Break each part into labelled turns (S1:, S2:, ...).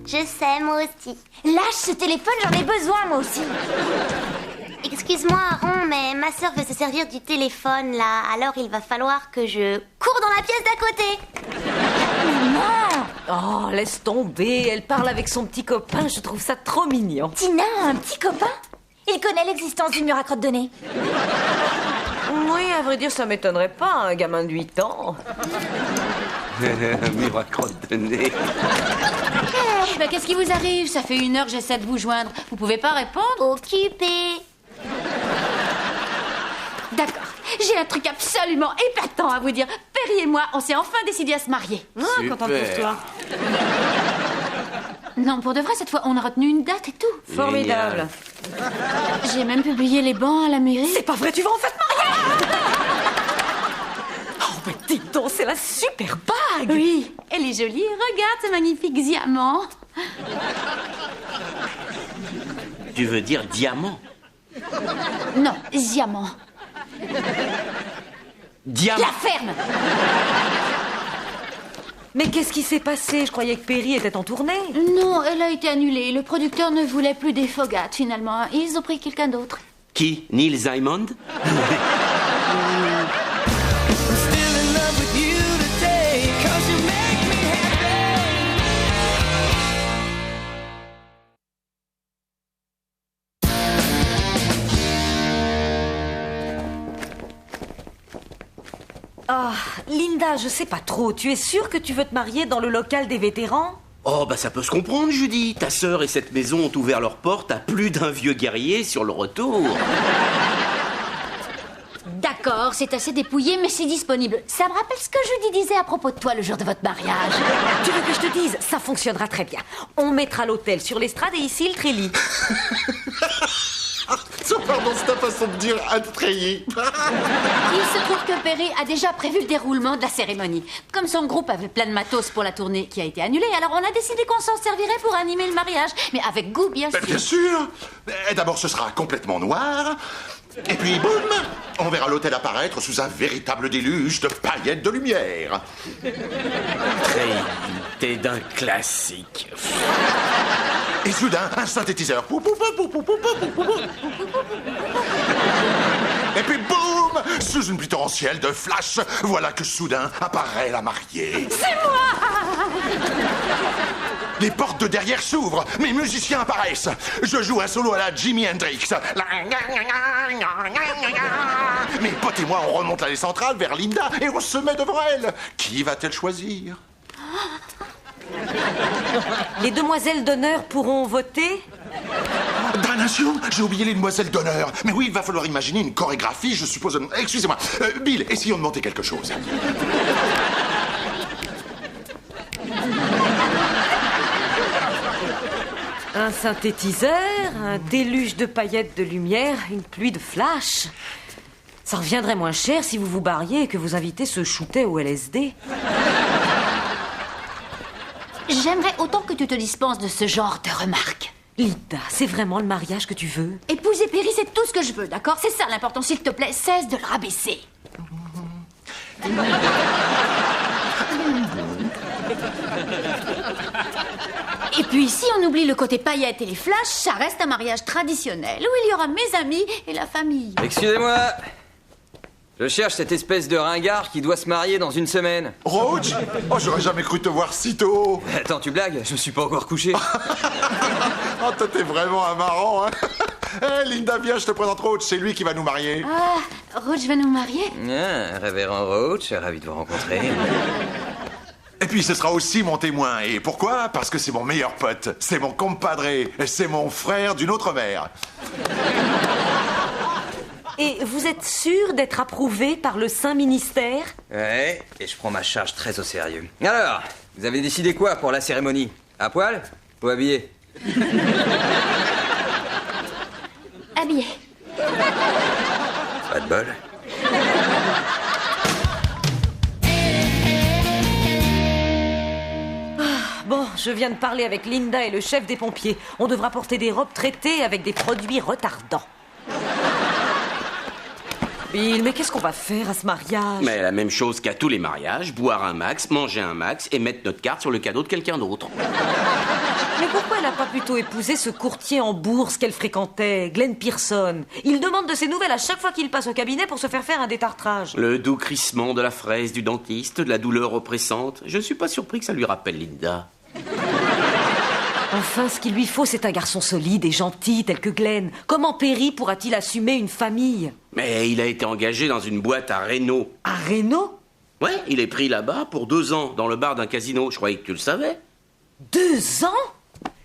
S1: Je sais, moi aussi.
S2: Lâche ce téléphone, j'en ai besoin, moi aussi.
S1: Excuse-moi, Aaron, mais ma sœur veut se servir du téléphone, là. Alors il va falloir que je cours dans la pièce d'à côté.
S3: Oh, laisse tomber, elle parle avec son petit copain, je trouve ça trop mignon.
S2: Tina a un petit copain? Il connaît l'existence du mur à crotte de nez.
S3: Oui, à vrai dire, ça m'étonnerait pas, un gamin de 8 ans.
S4: Mur à crotte de nez.
S5: Bah, qu'est-ce qui vous arrive? Ça fait 1 heure que j'essaie de vous joindre. Vous pouvez pas répondre?
S1: Occupée.
S5: D'accord. J'ai un truc absolument épatant à vous dire. Perry et moi, on s'est enfin décidé à se marier.
S3: Ah, contente pour toi.
S5: Non, pour de vrai, cette fois, on a retenu une date et tout.
S3: Formidable.
S5: J'ai même publié les bancs à la mairie.
S3: C'est pas vrai, tu vas en fait marier? Oh, mais dis donc, c'est la super bague.
S5: Oui, elle est jolie. Regarde ce magnifique diamant.
S4: Tu veux dire diamant?
S5: Non, diamant.
S4: Diamant.
S5: La ferme.
S3: Mais qu'est-ce qui s'est passé? Je croyais que Perry était en tournée.
S5: Non, elle a été annulée. Le producteur ne voulait plus des Fogat, finalement. Ils ont pris quelqu'un d'autre.
S4: Qui? Neil Diamond?
S3: Ah, Linda, je sais pas trop. Tu es sûre que tu veux te marier dans le local des vétérans?
S4: Oh, bah ça peut se comprendre, Judy. Ta sœur et cette maison ont ouvert leurs portes à plus d'un vieux guerrier sur le retour.
S5: D'accord, c'est assez dépouillé, mais c'est disponible. Ça me rappelle ce que Judy disait à propos de toi le jour de votre mariage.
S3: Tu veux que je te dise? Ça fonctionnera très bien. On mettra l'hôtel sur l'estrade et ici le treillis.
S6: Pardon, c'est ta façon de dire un treillis.
S5: Il se trouve que Perry a déjà prévu le déroulement de la cérémonie. Comme son groupe avait plein de matos pour la tournée qui a été annulée, alors on a décidé qu'on s'en servirait pour animer le mariage. Mais avec goût, bien sûr.
S6: Bien sûr. Et d'abord, ce sera complètement noir. Et puis, boum, on verra l'hôtel apparaître sous un véritable déluge de paillettes de lumière.
S4: T'es d'un classique.
S6: Et soudain, un synthétiseur. Et puis boum, sous une pluie torrentielle de flash, voilà que soudain apparaît la mariée.
S5: C'est moi!
S6: Les portes de derrière s'ouvrent, mes musiciens apparaissent. Je joue un solo à la Jimi Hendrix. Mes potes et moi, on remonte l'allée centrale vers Linda et on se met devant elle. Qui va-t-elle choisir?
S3: Les demoiselles d'honneur pourront voter?
S6: Damnation, j'ai oublié les demoiselles d'honneur. Mais oui, il va falloir imaginer une chorégraphie, je suppose. Excusez-moi. Bill, essayons de monter quelque chose.
S3: Un synthétiseur, un déluge de paillettes de lumière, une pluie de flash. Ça reviendrait moins cher si vous vous barriez et que vos invités se shootaient au LSD.
S5: J'aimerais autant que tu te dispenses de ce genre de remarques.
S3: Linda, c'est vraiment le mariage que tu veux?
S5: Épouser Perry, c'est tout ce que je veux, d'accord? C'est ça l'important, s'il te plaît, cesse de le rabaisser. Et puis si on oublie le côté paillettes et les flashs, ça reste un mariage traditionnel où il y aura mes amis et la famille.
S7: Excusez-moi, je cherche cette espèce de ringard qui doit se marier dans 1 semaine.
S6: Roach? Oh, j'aurais jamais cru te voir si tôt.
S7: Attends, tu blagues? Je me suis pas encore couché.
S6: Oh, toi, t'es vraiment un marrant, hein. Hé, Linda, viens, je te présente Roach, c'est lui qui va nous marier.
S5: Ah, Roach va nous marier?
S7: Ah, révérend Roach, ravi de vous rencontrer.
S6: Et puis ce sera aussi mon témoin. Et pourquoi? Parce que c'est mon meilleur pote. C'est mon compadre. C'est mon frère d'une autre mère.
S3: Et vous êtes sûr d'être approuvé par le Saint-Ministère?
S7: Ouais, et je prends ma charge très au sérieux. Alors, vous avez décidé quoi pour la cérémonie? À poil ou habillé?
S5: Habillé.
S7: Pas de bol.
S3: Bon, je viens de parler avec Linda et le chef des pompiers. On devra porter des robes traitées avec des produits retardants. Bill, mais qu'est-ce qu'on va faire à ce mariage?
S4: Mais la même chose qu'à tous les mariages, boire un max, manger un max et mettre notre carte sur le cadeau de quelqu'un d'autre.
S3: Mais pourquoi elle n'a pas plutôt épousé ce courtier en bourse qu'elle fréquentait, Glenn Pearson? Il demande de ses nouvelles à chaque fois qu'il passe au cabinet pour se faire faire un détartrage.
S4: Le doux crissement de la fraise du dentiste, de la douleur oppressante. Je ne suis pas surpris que ça lui rappelle Linda.
S3: Enfin, ce qu'il lui faut, c'est un garçon solide et gentil tel que Glenn. Comment Perry pourra-t-il assumer une famille?
S4: Mais il a été engagé dans une boîte à Reno.
S3: À Reno?
S4: Ouais, il est pris là-bas pour 2 ans, dans le bar d'un casino. Je croyais que tu le savais.
S3: 2 ans?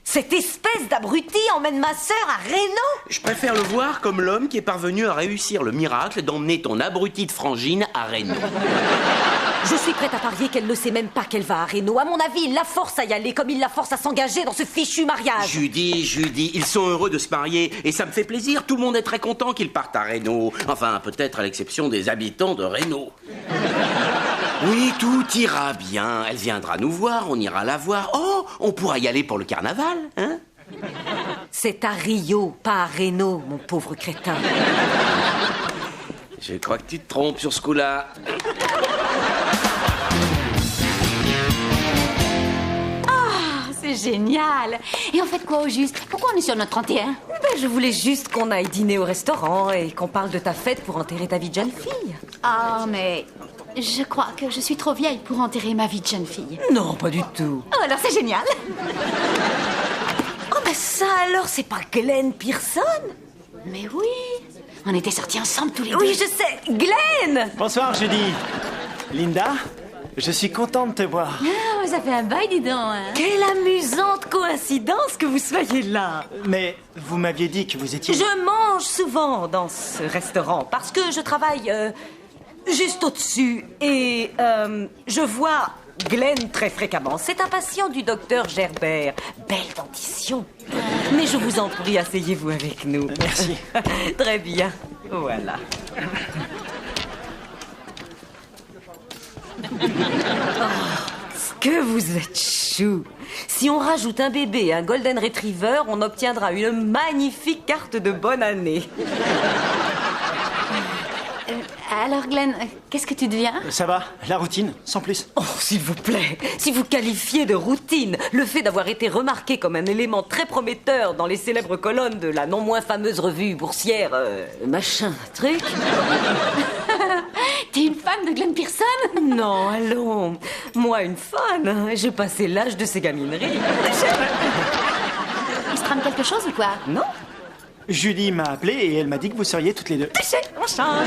S3: Cette espèce d'abruti emmène ma sœur à Reno?
S4: Je préfère le voir comme l'homme qui est parvenu à réussir le miracle d'emmener ton abruti de frangine à Reno.
S3: Je suis prête à parier qu'elle ne sait même pas qu'elle va à Reno. À mon avis, il la force à y aller comme il la force à s'engager dans ce fichu mariage.
S4: Judy, ils sont heureux de se marier et ça me fait plaisir. Tout le monde est très content qu'ils partent à Reno. Enfin, peut-être à l'exception des habitants de Reno. Oui, tout ira bien. Elle viendra nous voir, on ira la voir. Oh, on pourra y aller pour le carnaval, hein?
S3: C'est à Rio, pas à Reno, mon pauvre crétin.
S4: Je crois que tu te trompes sur ce coup-là.
S5: C'est génial. Et on fait quoi au juste? Pourquoi on est sur notre 31?
S3: Je voulais juste qu'on aille dîner au restaurant et qu'on parle de ta fête pour enterrer ta vie de jeune fille.
S5: Ah, mais je crois que je suis trop vieille pour enterrer ma vie de jeune fille.
S3: Non, pas du tout.
S5: Oh, alors c'est génial.
S3: Oh, ben ça alors, c'est pas Glenn Pearson?
S5: Mais oui, on était sortis ensemble tous les deux.
S3: Oui, je sais, Glenn!
S8: Bonsoir, Judy. Linda, je suis content de te voir.
S5: Ah, ça fait un bail, dis donc. Hein.
S3: Quelle amusante coïncidence que vous soyez là.
S8: Mais vous m'aviez dit que vous étiez...
S3: Je mange souvent dans ce restaurant parce que je travaille juste au-dessus et je vois Glenn très fréquemment. C'est un patient du docteur Gerbert. Belle dentition. Mais je vous en prie, asseyez-vous avec nous.
S8: Merci.
S3: Très bien. Voilà. Oh, que vous êtes chou. Si on rajoute un bébé et un golden retriever, on obtiendra une magnifique carte de bonne année.
S5: Alors, Glenn, qu'est-ce que tu deviens?
S8: Ça va, la routine, sans plus.
S3: Oh, s'il vous plaît, si vous qualifiez de routine le fait d'avoir été remarqué comme un élément très prometteur dans les célèbres colonnes de la non moins fameuse revue boursière, machin, truc...
S5: T'es une fan de Glenn Pearson?
S3: Non, allons. Moi, une fan. J'ai passé l'âge de ces gamineries.
S5: Il se trame quelque chose ou quoi?
S3: Non?
S8: Judy m'a appelé et elle m'a dit que vous seriez toutes les deux.
S3: On change.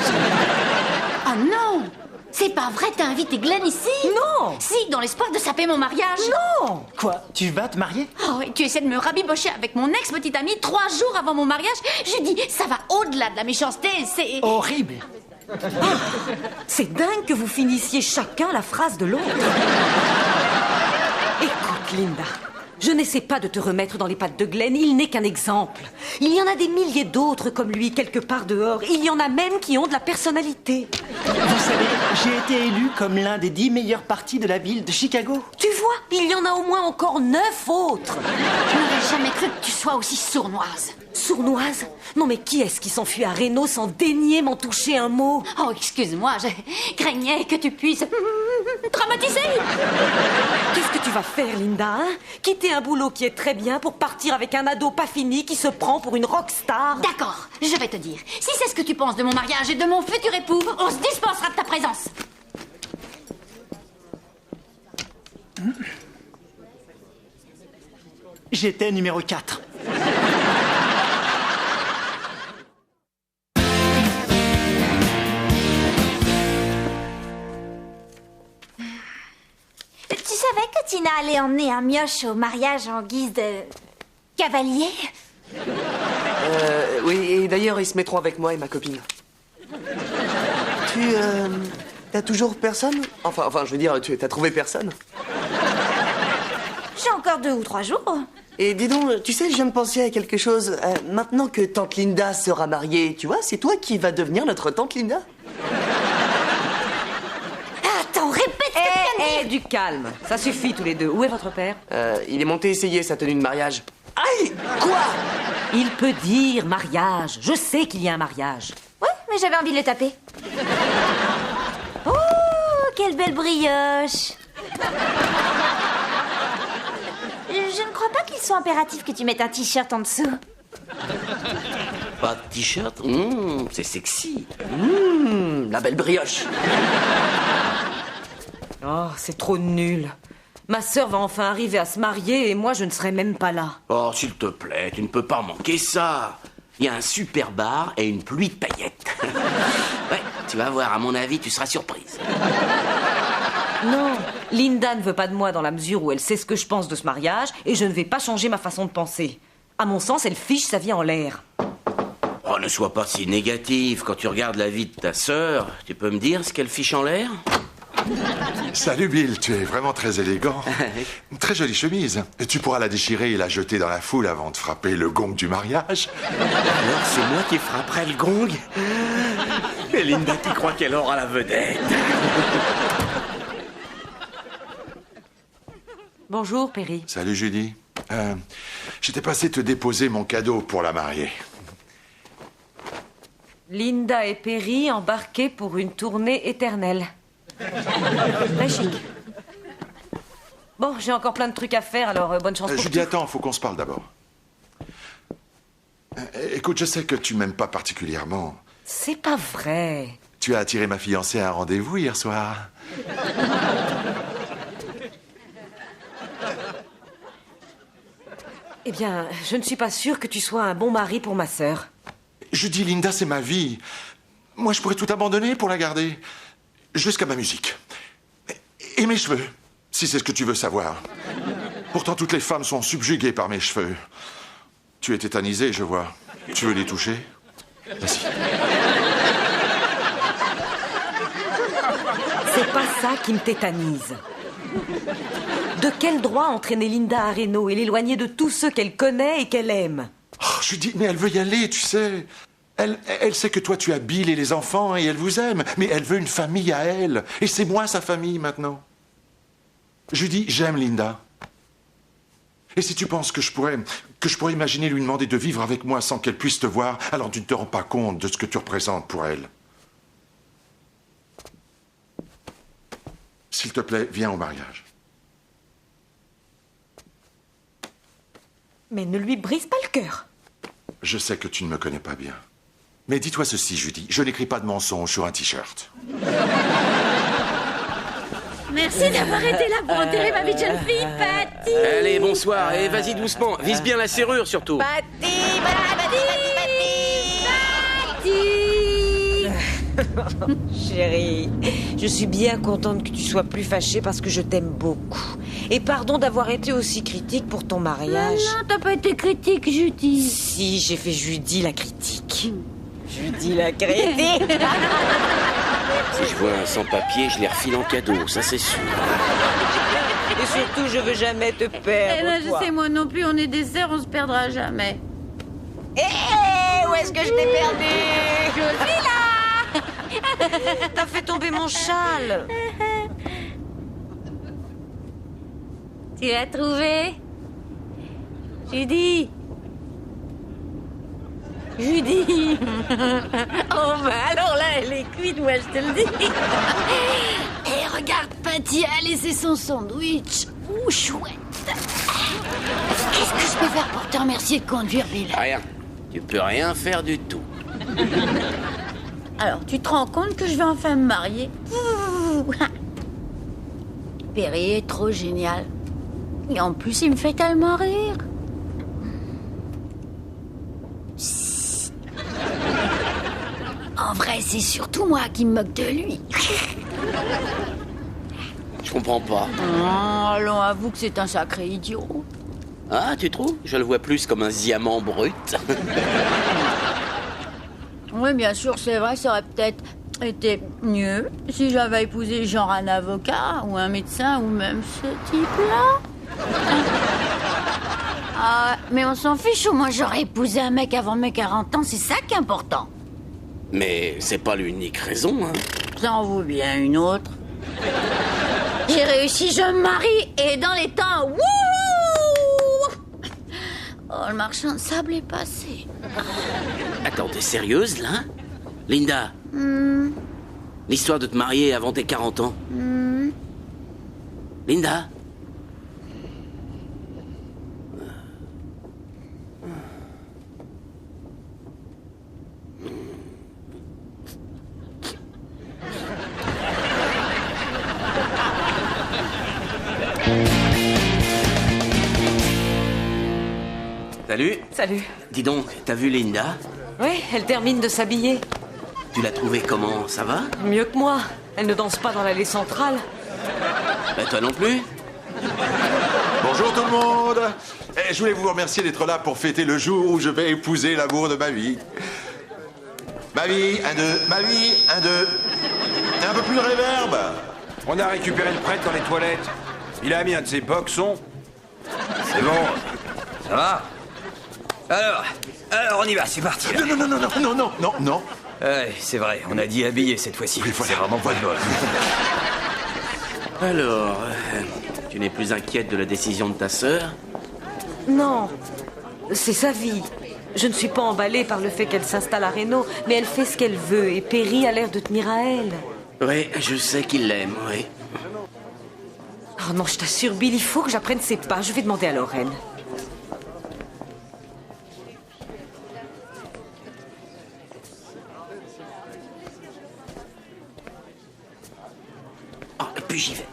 S5: Oh non! C'est pas vrai, t'as invité Glenn ici?
S3: Non!
S5: Si, dans l'espoir de saper mon mariage.
S3: Non!
S8: Quoi, tu vas te marier?
S5: Oh, et tu essaies de me rabibocher avec mon ex-petite amie 3 jours avant mon mariage? Je dis, ça va au-delà de la méchanceté, c'est...
S8: Horrible.
S3: C'est dingue que vous finissiez chacun la phrase de l'autre. Écoute, Linda, je n'essaie pas de te remettre dans les pattes de Glenn, il n'est qu'un exemple. Il y en a des milliers d'autres comme lui, quelque part dehors. Il y en a même qui ont de la personnalité.
S8: Vous savez, j'ai été élu comme l'un des 10 meilleurs partis de la ville de Chicago.
S3: Tu vois, il y en a au moins encore 9 autres.
S5: Je n'aurais jamais cru que tu sois aussi sournoise.
S3: Sournoise? Non mais qui est-ce qui s'enfuit à Reno sans daigner m'en toucher un mot?
S5: Oh, excuse-moi, je craignais que tu puisses dramatiser.
S3: Qu'est-ce que tu vas faire, Linda, hein? Quitter un boulot qui est très bien pour partir avec un ado pas fini qui se prend pour une rockstar?
S5: D'accord, je vais te dire. Si c'est ce que tu penses de mon mariage et de mon futur époux, on se dispensera de ta présence.
S8: J'étais numéro 4.
S2: Tu savais que Tina allait emmener un mioche au mariage en guise de cavalier?
S9: Oui, et d'ailleurs, ils se mettront avec moi et ma copine. T'as toujours personne? Enfin, je veux dire, t'as trouvé personne?
S2: J'ai encore 2 ou 3 jours.
S9: Et dis donc, tu sais, je viens de penser à quelque chose. Maintenant que tante Linda sera mariée, tu vois, c'est toi qui vas devenir notre tante Linda.
S2: Attends, répète ce que tu viens de dire.
S3: Du calme, ça suffit tous les deux. Où est votre père?
S9: Il est monté essayer sa tenue de mariage. Aïe! Quoi?
S3: Il peut dire mariage. Je sais qu'il y a un mariage.
S2: Ouais, mais j'avais envie de le taper. Oh, quelle belle brioche! Je ne crois pas qu'il soit impératif que tu mettes un t-shirt en dessous.
S4: Pas de t-shirt? C'est sexy.
S9: La belle brioche.
S3: Oh, c'est trop nul. Ma sœur va enfin arriver à se marier et moi je ne serai même pas là.
S4: Oh, s'il te plaît, tu ne peux pas manquer ça. Il y a un super bar et une pluie de paillettes. Ouais, tu vas voir, à mon avis, tu seras surprise.
S3: Non, Linda ne veut pas de moi dans la mesure où elle sait ce que je pense de ce mariage et je ne vais pas changer ma façon de penser. À mon sens, elle fiche sa vie en l'air.
S4: Oh, ne sois pas si négative. Quand tu regardes la vie de ta sœur, tu peux me dire ce qu'elle fiche en l'air?
S6: Salut Bill, tu es vraiment très élégant. Très jolie chemise. Et tu pourras la déchirer et la jeter dans la foule avant de frapper le gong du mariage.
S4: Alors c'est moi qui frapperai le gong? Et Linda qui croit qu'elle aura la vedette.
S3: Bonjour, Perry.
S6: Salut Judy. J'étais passé te déposer mon cadeau pour la mariée.
S3: Linda et Perry embarqués pour une tournée éternelle. Très chic. Bon, j'ai encore plein de trucs à faire, alors bonne chance pour
S6: Judy,
S3: tout.
S6: attends, faut qu'on se parle d'abord. Écoute, je sais que tu m'aimes pas particulièrement.
S3: C'est pas vrai.
S6: Tu as attiré ma fiancée à un rendez-vous hier soir.
S3: Eh bien, je ne suis pas sûre que tu sois un bon mari pour ma sœur.
S6: Judy, Linda, c'est ma vie. Moi, je pourrais tout abandonner pour la garder. Jusqu'à ma musique. Et mes cheveux, si c'est ce que tu veux savoir. Pourtant, toutes les femmes sont subjuguées par mes cheveux. Tu es tétanisé, je vois. Tu veux les toucher? Vas-y.
S3: C'est pas ça qui me tétanise. De quel droit entraîner Linda à Reno et l'éloigner de tous ceux qu'elle connaît et qu'elle aime?
S6: Oh, Judy, mais elle veut y aller, tu sais. Elle sait que toi, tu as Bill et les enfants et elle vous aime. Mais elle veut une famille à elle. Et c'est moi sa famille maintenant. Judy, j'aime Linda. Et si tu penses que je pourrais imaginer lui demander de vivre avec moi sans qu'elle puisse te voir, alors tu ne te rends pas compte de ce que tu représentes pour elle. S'il te plaît, viens au mariage.
S3: Mais ne lui brise pas le cœur.
S6: Je sais que tu ne me connais pas bien. Mais dis-toi ceci, Judy, je n'écris pas de mensonges sur un t-shirt.
S5: Merci d'avoir été là pour enterrer ma vie de jeune fille, Patty.
S4: Allez, bonsoir. Et vas-y doucement. Vise bien la serrure, surtout.
S3: Chérie, je suis bien contente que tu sois plus fâchée parce que je t'aime beaucoup. Et pardon d'avoir été aussi critique pour ton mariage.
S5: Non, t'as pas été critique, Judy.
S3: Si, j'ai fait Judy la critique. Judy la critique.
S4: Si je vois un sans-papier, je les refile en cadeau, ça c'est sûr.
S3: Et surtout, je veux jamais te perdre.
S5: Eh ben, je sais, moi non plus, on est des sœurs, on se perdra jamais.
S3: Où est-ce que je t'ai perdu?
S5: Je suis là.
S3: T'as fait tomber mon châle.
S5: Tu l'as trouvé? Judy. Judy. Oh, bah alors là, elle est cuite, moi, je te le dis. Et regarde, Patty a laissé son sandwich. Ouh, chouette. Qu'est-ce que je peux faire pour te remercier de conduire, Bill?
S4: Rien. Tu peux rien faire du tout.
S5: Alors, tu te rends compte que je vais enfin me marier? Perry est trop génial. Et en plus, il me fait tellement rire. En vrai, c'est surtout moi qui me moque de lui.
S4: Je comprends pas.
S5: Oh, allons, avoue que c'est un sacré idiot.
S4: Ah, tu trouves? Je le vois plus comme un diamant brut.
S5: Oui, bien sûr, c'est vrai, ça aurait peut-être été mieux si j'avais épousé genre un avocat ou un médecin ou même ce type-là. Ah, mais on s'en fiche, au moins j'aurais épousé un mec avant mes 40 ans, c'est ça qui est important.
S4: Mais c'est pas l'unique raison, hein.
S5: Ça en vaut bien une autre. J'ai réussi, je me marie, et dans les temps, wouhou! Oh, le marchand de sable est passé.
S4: Attends, t'es sérieuse, là? Linda. L'histoire de te marier avant tes 40 ans. Linda. Salut.
S3: Salut.
S4: Dis donc, t'as vu Linda?
S3: Oui, elle termine de s'habiller.
S4: Tu l'as trouvée comment? Ça va?
S3: Mieux que moi. Elle ne danse pas dans l'allée centrale.
S4: Ben toi non plus?
S6: Bonjour tout le monde. Je voulais vous remercier d'être là pour fêter le jour où je vais épouser l'amour de ma vie. Ma vie, 1, 2, ma vie, 1, 2. Et un peu plus de réverb.
S10: On a récupéré le prêtre dans les toilettes. Il a mis un de ses boxons. C'est bon.
S7: Ça va? Alors, on y va, c'est parti. Là.
S6: Non.
S7: Ouais, c'est vrai, on a dit habiller cette fois-ci.
S6: Oui, voilà.
S7: C'est vraiment pas de bol.
S4: Alors, tu n'es plus inquiète de la décision de ta sœur?
S3: Non, c'est sa vie. Je ne suis pas emballée par le fait qu'elle s'installe à Reno, mais elle fait ce qu'elle veut et Perry a l'air de tenir à elle.
S4: Oui, je sais qu'il l'aime, oui.
S3: Oh non, je t'assure, Bill, il faut que j'apprenne ses pas. Je vais demander à Lorraine.
S4: Oh, et puis j'y vais.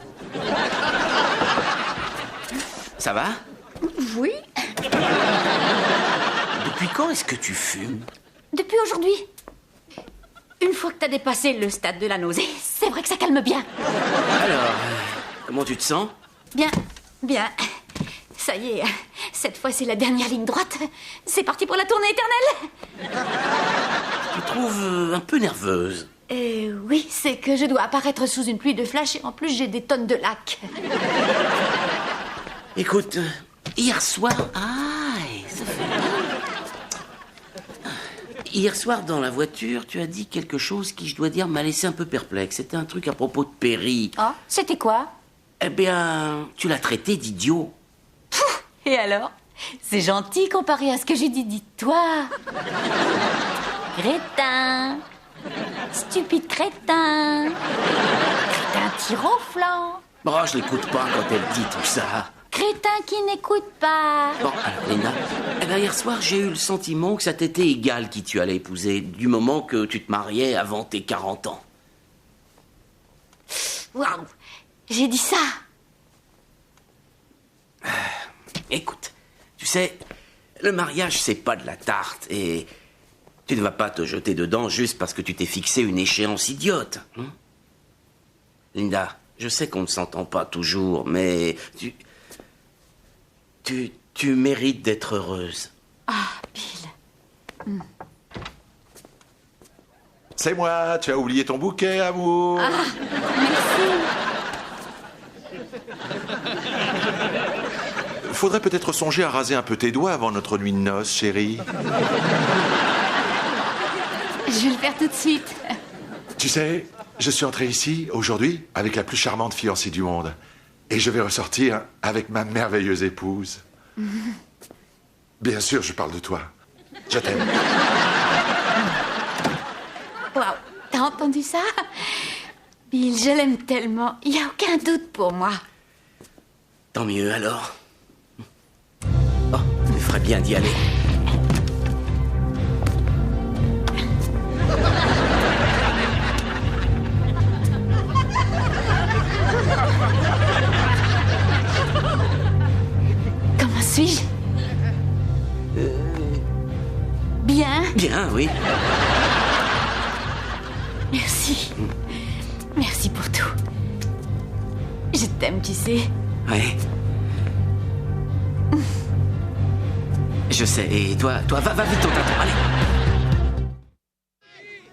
S4: Ça va?
S5: Oui.
S4: Depuis quand est-ce que tu fumes?
S5: Depuis aujourd'hui. Une fois que t'as dépassé le stade de la nausée, c'est vrai que ça calme bien.
S4: Alors, comment tu te sens?
S5: Bien. Ça y est, cette fois c'est la dernière ligne droite. C'est parti pour la tournée éternelle.
S4: Je te trouve un peu nerveuse.
S5: Oui, c'est que je dois apparaître sous une pluie de flash et en plus j'ai des tonnes de lac.
S4: Écoute, hier soir... Aïe, ça fait mal. Hier soir, dans la voiture, tu as dit quelque chose qui, je dois dire, m'a laissé un peu perplexe. C'était un truc à propos de Perry.
S5: Oh, c'était quoi?
S4: Eh bien, tu l'as traité d'idiot.
S5: Et alors? C'est gentil comparé à ce que j'ai dit, dis-toi. Crétin. Stupide crétin. Crétin tire au flanc.
S4: Bon, je l'écoute pas quand elle dit tout ça.
S5: Crétin qui n'écoute pas.
S4: Bon, alors, Linda, eh bien, hier soir, j'ai eu le sentiment que ça t'était égal qui tu allais épouser, du moment que tu te mariais avant tes 40 ans.
S5: Waouh, j'ai dit ça.
S4: Écoute, tu sais, le mariage, c'est pas de la tarte, et tu ne vas pas te jeter dedans juste parce que tu t'es fixé une échéance idiote. Hein? Linda, je sais qu'on ne s'entend pas toujours, mais tu mérites d'être heureuse.
S5: Ah, Bill.
S6: C'est moi, tu as oublié ton bouquet, amour.
S5: Ah, merci.
S6: Faudrait peut-être songer à raser un peu tes doigts avant notre nuit de noces, chérie.
S5: Je vais le faire tout de suite.
S6: Tu sais, je suis entré ici, aujourd'hui, avec la plus charmante fiancée du monde. Et je vais ressortir avec ma merveilleuse épouse. Bien sûr, je parle de toi. Je t'aime.
S5: Waouh, t'as entendu ça? Bill, je l'aime tellement. Il n'y a aucun doute pour moi.
S4: Tant mieux alors. Oh, tu ferais bien d'y aller.
S5: Comment suis-je? Bien.
S4: Bien, oui.
S5: Merci. Merci pour tout. Je t'aime, tu sais.
S4: Ouais. Je sais, et toi, va vite au tâton, allez.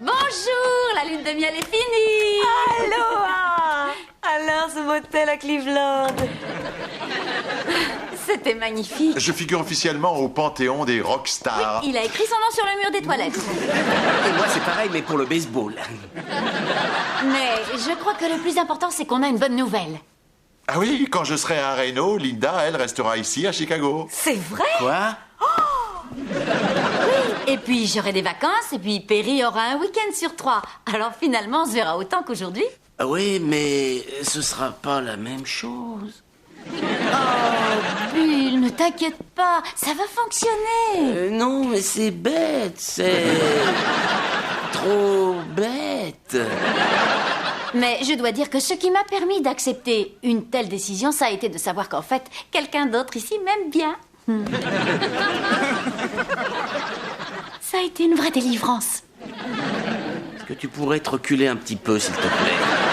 S5: Bonjour, la lune de miel est finie.
S3: Aloha! Alors, ce motel à Cleveland.
S5: C'était magnifique.
S6: Je figure officiellement au panthéon des rockstars.
S5: Il a écrit son nom sur le mur des toilettes.
S4: Et moi, c'est pareil, mais pour le baseball.
S5: Mais je crois que le plus important, c'est qu'on a une bonne nouvelle.
S6: Ah oui, quand je serai à Reno, Linda, elle, restera ici, à Chicago.
S3: C'est vrai?
S4: Quoi?
S5: Oui, Et puis j'aurai des vacances, et puis Perry aura un week-end sur 3. Alors finalement, on se verra autant qu'aujourd'hui.
S4: Ah oui, mais ce sera pas la même chose.
S5: Oh, Bill, ne t'inquiète pas, ça va fonctionner.
S4: Non, mais c'est bête, c'est trop bête.
S5: Mais je dois dire que ce qui m'a permis d'accepter une telle décision, ça a été de savoir qu'en fait, quelqu'un d'autre ici m'aime bien. Ça a été une vraie délivrance.
S4: Est-ce que tu pourrais te reculer un petit peu, s'il te plaît?